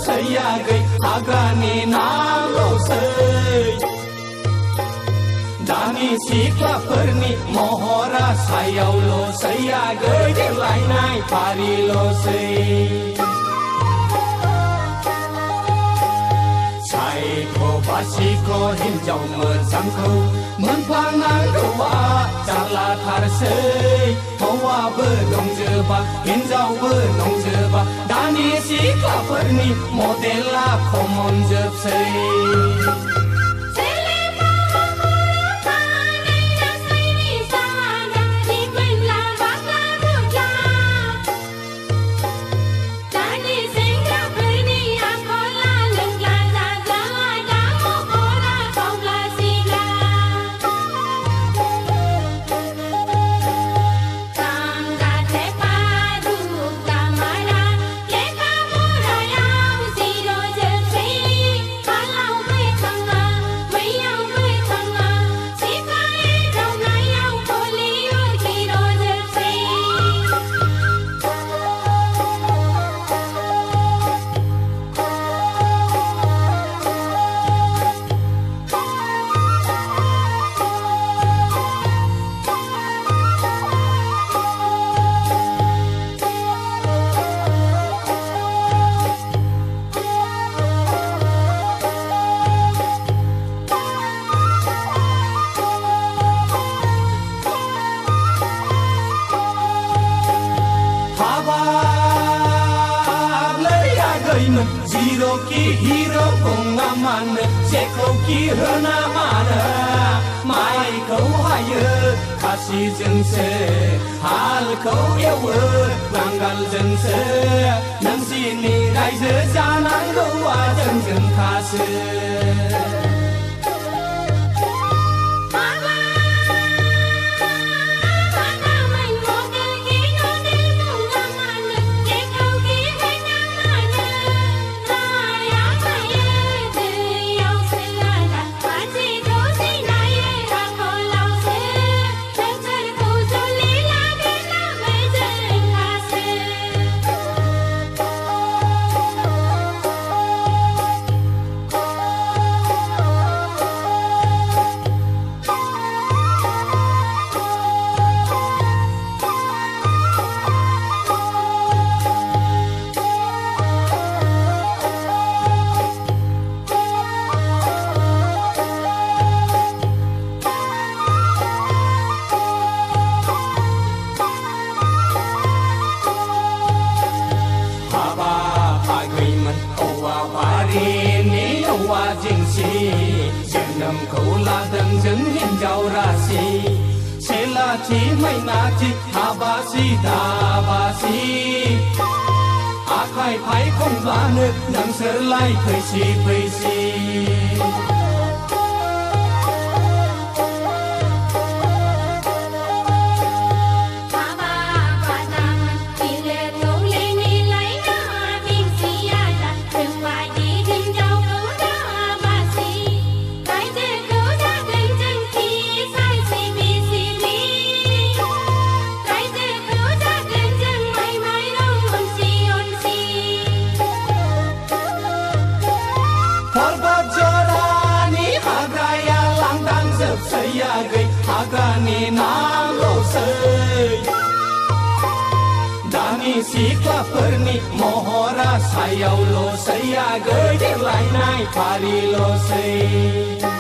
जोबसैयाखै हाग्रानि नाल'सै दानि सिख्लाफोरनि महरा सायावल'सै आगै देलायनाय फारिल'सै सायख' बासिख' हिन्जाव मोजांखौ मोनफ्लांनांगौआ जारलाथारसै हौवाबो दंजोबा हिन्जावबो दंजोबा दानि सिख्लाफोरनि मडेला खमन जोबसै Zero ki hero bunga mana Seko ki hana mana Mai kau haya Kasih jengse Hal kau ewe Langgal jengse Nang sini raise Jangan kau jeng kasih जोनोमखौ लादों जों हिन्जाव रासि सेलाथि मैनाथि हाबासि दाबासि आखाइ फाइ खनब्लानो नोंसोरलाय फैसि फैसि जोबसैयाखै हाग्रानि नाल'सै दानि सिख्लाफोरनि महरा सायावल'सै आगै देलायनाय फारिल'सै